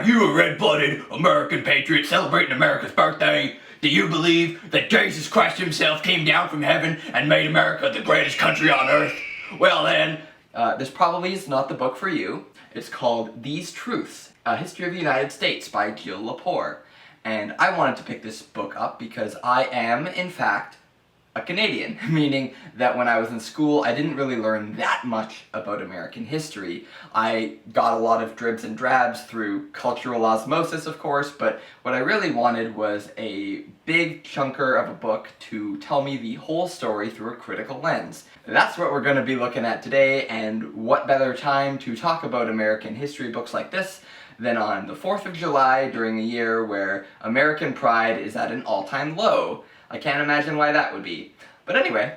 Are you a red-blooded American patriot celebrating America's birthday? Do you believe that Jesus Christ himself came down from heaven and made America the greatest country on earth? Well then, this probably is not the book for you. It's called These Truths, A History of the United States by Jill Lepore. And I wanted to pick this book up because I am, in fact, a Canadian, meaning that when I was in school I didn't really learn that much about American history. I got a lot of dribs and drabs through cultural osmosis, of course, but what I really wanted was a big chunker of a book to tell me the whole story through a critical lens. That's what we're going to be looking at today, and what better time to talk about American history books like this than on the 4th of July during a year where American pride is at an all-time low. I can't imagine why that would be. But anyway,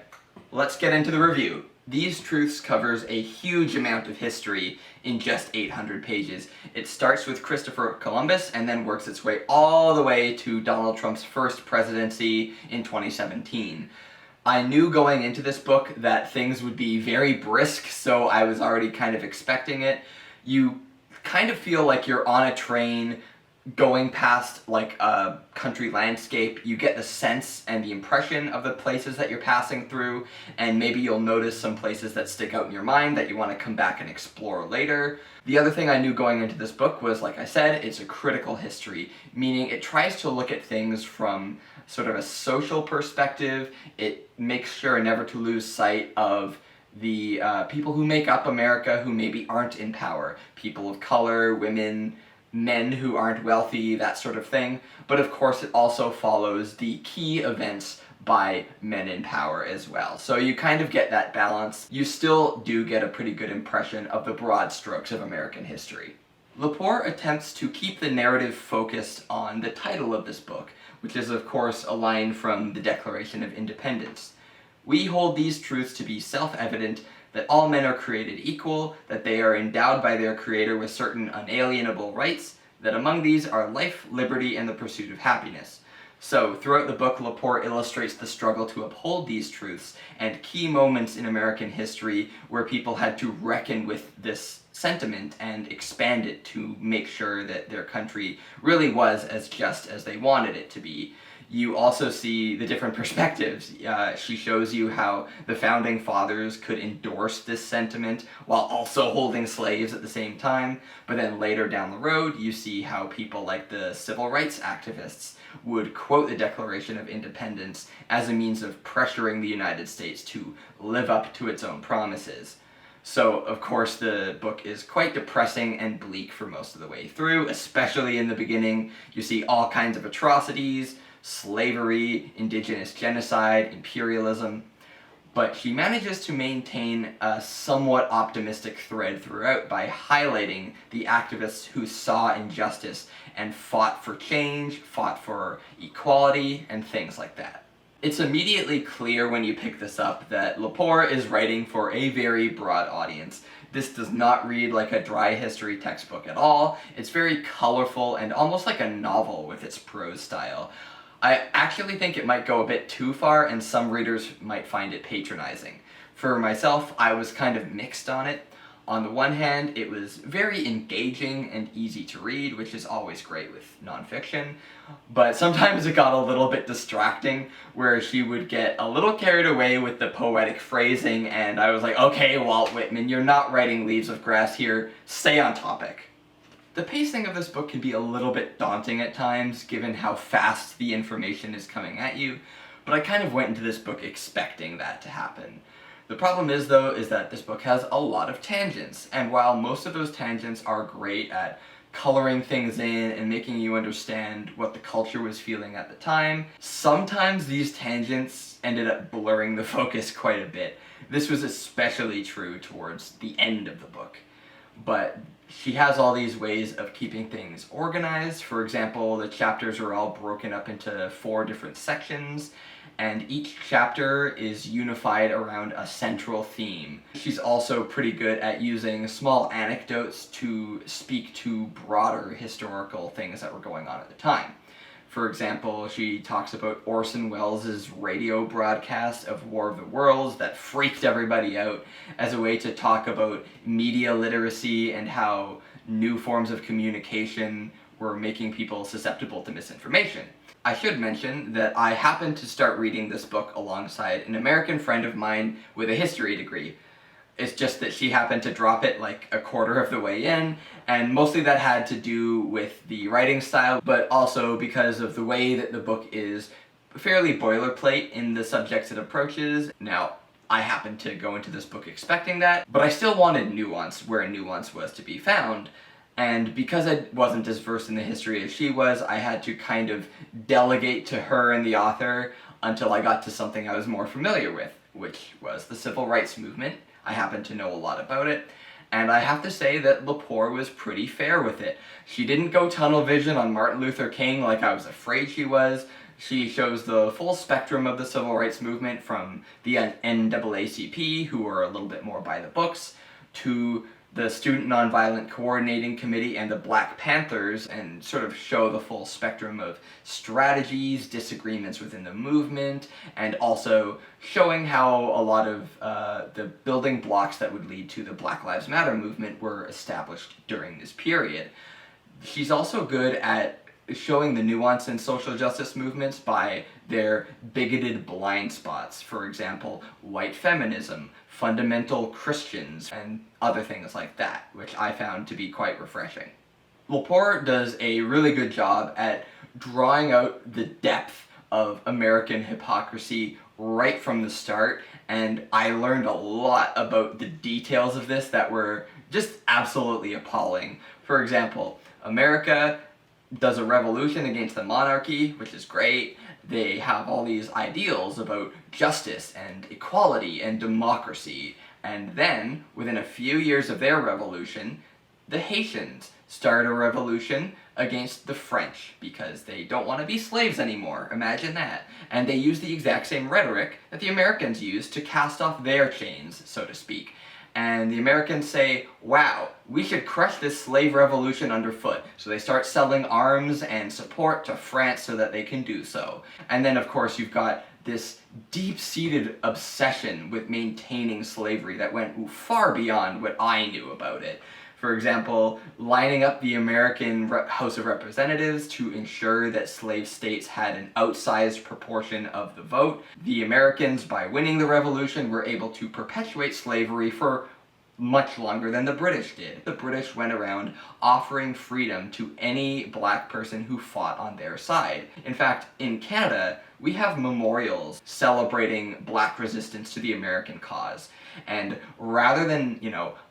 let's get into the review. These Truths covers a huge amount of history in just 800 pages. It starts with Christopher Columbus and then works its way all the way to Donald Trump's first presidency in 2017. I knew going into this book that things would be very brisk, so I was already kind of expecting it. You kind of feel like you're on a train going past like a country landscape. You get the sense and the impression of the places that you're passing through, and maybe you'll notice some places that stick out in your mind that you want to come back and explore later. The other thing I knew going into this book was, like I said, it's a critical history, meaning it tries to look at things from sort of a social perspective. It makes sure never to lose sight of the people who make up America who maybe aren't in power. People of color, women, men who aren't wealthy, that sort of thing. But of course it also follows the key events by men in power as well. So you kind of get that balance. You still do get a pretty good impression of the broad strokes of American history. Lepore attempts to keep the narrative focused on the title of this book, which is of course a line from the Declaration of Independence. We hold these truths to be self-evident, that all men are created equal, that they are endowed by their Creator with certain unalienable rights, that among these are life, liberty, and the pursuit of happiness. So, throughout the book, Lepore illustrates the struggle to uphold these truths, and key moments in American history where people had to reckon with this sentiment and expand it to make sure that their country really was as just as they wanted it to be. You also see the different perspectives. She shows you how the founding fathers could endorse this sentiment while also holding slaves at the same time, but then later down the road you see how people like the civil rights activists would quote the Declaration of Independence as a means of pressuring the United States to live up to its own promises. So, of course, the book is quite depressing and bleak for most of the way through, especially in the beginning. You see all kinds of atrocities, slavery, indigenous genocide, imperialism, but she manages to maintain a somewhat optimistic thread throughout by highlighting the activists who saw injustice and fought for change, fought for equality, and things like that. It's immediately clear when you pick this up that Lepore is writing for a very broad audience. This does not read like a dry history textbook at all. It's very colorful and almost like a novel with its prose style. I actually think it might go a bit too far, and some readers might find it patronizing. For myself, I was kind of mixed on it. On the one hand, it was very engaging and easy to read, which is always great with nonfiction, but sometimes it got a little bit distracting, where she would get a little carried away with the poetic phrasing, and I was like, okay, Walt Whitman, you're not writing Leaves of Grass here, stay on topic. The pacing of this book can be a little bit daunting at times, given how fast the information is coming at you, but I kind of went into this book expecting that to happen. The problem is, though, is that this book has a lot of tangents, and while most of those tangents are great at coloring things in and making you understand what the culture was feeling at the time, sometimes these tangents ended up blurring the focus quite a bit. This was especially true towards the end of the book. But she has all these ways of keeping things organized. For example, the chapters are all broken up into 4 different sections, and each chapter is unified around a central theme. She's also pretty good at using small anecdotes to speak to broader historical things that were going on at the time. For example, she talks about Orson Welles' radio broadcast of War of the Worlds that freaked everybody out as a way to talk about media literacy and how new forms of communication were making people susceptible to misinformation. I should mention that I happened to start reading this book alongside an American friend of mine with a history degree. It's just that she happened to drop it like a quarter of the way in, and mostly that had to do with the writing style, but also because of the way that the book is fairly boilerplate in the subjects it approaches. Now, I happened to go into this book expecting that, but I still wanted nuance where nuance was to be found. And because I wasn't as versed in the history as she was, I had to kind of delegate to her and the author until I got to something I was more familiar with, which was the civil rights movement. I happen to know a lot about it, and I have to say that Lepore was pretty fair with it. She didn't go tunnel vision on Martin Luther King like I was afraid she was. She shows the full spectrum of the civil rights movement, from the NAACP, who are a little bit more by the books, to the Student Nonviolent Coordinating Committee and the Black Panthers, and sort of show the full spectrum of strategies, disagreements within the movement, and also showing how a lot of the building blocks that would lead to the Black Lives Matter movement were established during this period. She's also good at showing the nuance in social justice movements by their bigoted blind spots. For example, white feminism, fundamental Christians, and other things like that, which I found to be quite refreshing. Lepore does a really good job at drawing out the depth of American hypocrisy right from the start, and I learned a lot about the details of this that were just absolutely appalling. For example, America does a revolution against the monarchy, which is great. They have all these ideals about justice and equality and democracy, and then, within a few years of their revolution, the Haitians start a revolution against the French because they don't want to be slaves anymore. Imagine that. And they use the exact same rhetoric that the Americans used to cast off their chains, so to speak. And the Americans say, wow, we should crush this slave revolution underfoot. So they start selling arms and support to France so that they can do so. And then, of course, you've got this deep-seated obsession with maintaining slavery that went far beyond what I knew about it. For example, lining up the American House of Representatives to ensure that slave states had an outsized proportion of the vote. The Americans, by winning the revolution, were able to perpetuate slavery for much longer than the British did. The British went around offering freedom to any black person who fought on their side. In fact, in Canada, we have memorials celebrating black resistance to the American cause. And rather than,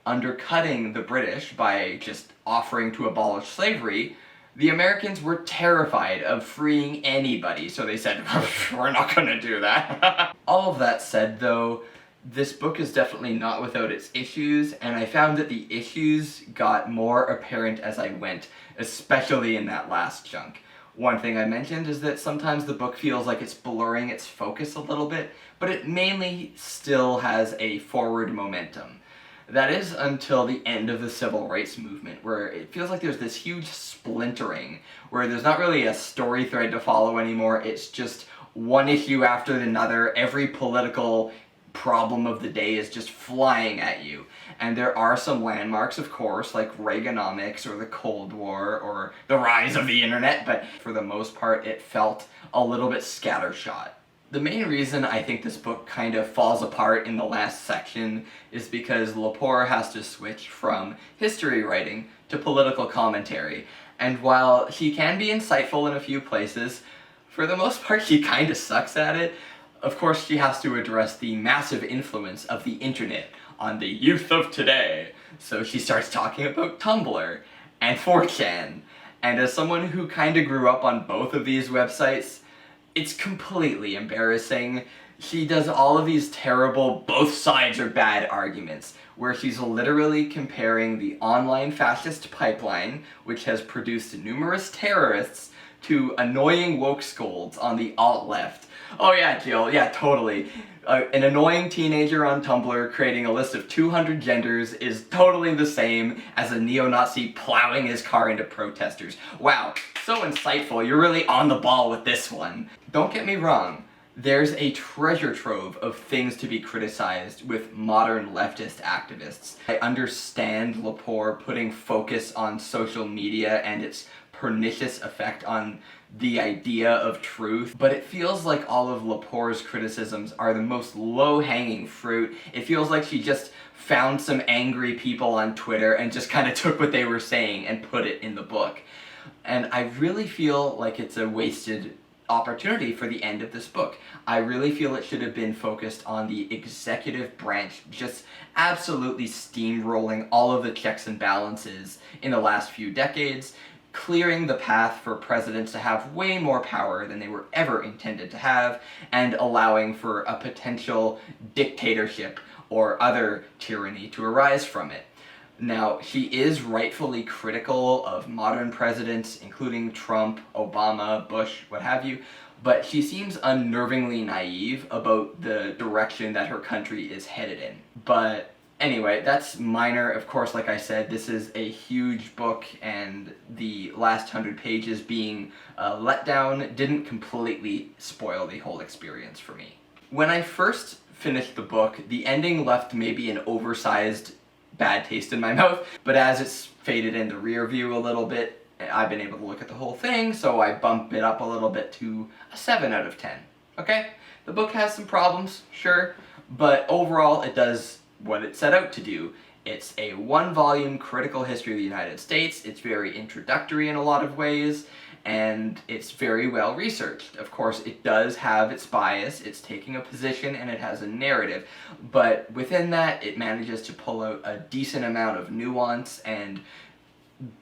undercutting the British by just offering to abolish slavery, the Americans were terrified of freeing anybody, so they said, we're not gonna do that. All of that said, though, this book is definitely not without its issues, and I found that the issues got more apparent as I went, especially in that last chunk. One thing I mentioned is that sometimes the book feels like it's blurring its focus a little bit, but it mainly still has a forward momentum. That is until the end of the civil rights movement, where it feels like there's this huge splintering, where there's not really a story thread to follow anymore, it's just one issue after another. Every political problem of the day is just flying at you. And there are some landmarks, of course, like Reaganomics or the Cold War or the rise of the internet, but for the most part it felt a little bit scattershot. The main reason I think this book kind of falls apart in the last section is because Lepore has to switch from history writing to political commentary. And while she can be insightful in a few places, for the most part she kind of sucks at it. Of course, she has to address the massive influence of the internet on the youth of today. So she starts talking about Tumblr and 4chan. And as someone who kind of grew up on both of these websites, it's completely embarrassing. She does all of these terrible both sides are bad arguments, where she's literally comparing the online fascist pipeline, which has produced numerous terrorists, to annoying woke scolds on the alt-left. Oh yeah, Jill, yeah, totally. An annoying teenager on Tumblr creating a list of 200 genders is totally the same as a neo-Nazi plowing his car into protesters. Wow, so insightful, you're really on the ball with this one. Don't get me wrong, There's a treasure trove of things to be criticized with modern leftist activists. I understand Lepore putting focus on social media and its pernicious effect on the idea of truth, but it feels like all of Lepore's criticisms are the most low-hanging fruit. It feels like she just found some angry people on Twitter and just kind of took what they were saying and put it in the book. And I really feel like it's a wasted opportunity for the end of this book. I really feel it should have been focused on the executive branch just absolutely steamrolling all of the checks and balances in the last few decades, clearing the path for presidents to have way more power than they were ever intended to have, and allowing for a potential dictatorship or other tyranny to arise from it. Now, she is rightfully critical of modern presidents, including Trump, Obama, Bush, what have you, but she seems unnervingly naive about the direction that her country is headed in. But anyway, that's minor. Of course, like I said, this is a huge book, and the last 100 pages being a letdown didn't completely spoil the whole experience for me. When I first finished the book, the ending left maybe an oversized bad taste in my mouth, but as it's faded in the rear view a little bit, I've been able to look at the whole thing, so I bump it up a little bit to a 7 out of 10. Okay? The book has some problems, sure, but overall it does what it set out to do. It's a 1-volume critical history of the United States. It's very introductory in a lot of ways, and it's very well researched. Of course, it does have its bias, it's taking a position, and it has a narrative, but within that, it manages to pull out a decent amount of nuance and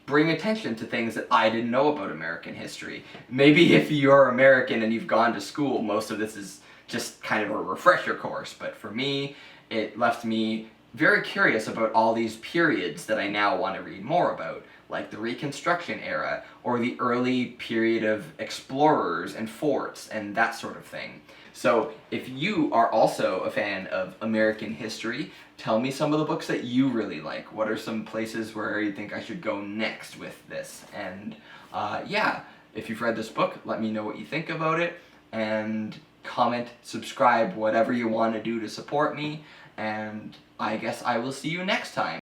bring attention to things that I didn't know about American history. Maybe if you're American and you've gone to school, most of this is just kind of a refresher course, but for me, it left me very curious about all these periods that I now want to read more about, like the Reconstruction era, or the early period of explorers and forts, and that sort of thing. So, if you are also a fan of American history, tell me some of the books that you really like. What are some places where you think I should go next with this? And, yeah, if you've read this book, let me know what you think about it, and comment, subscribe, whatever you want to do to support me, and I guess I will see you next time.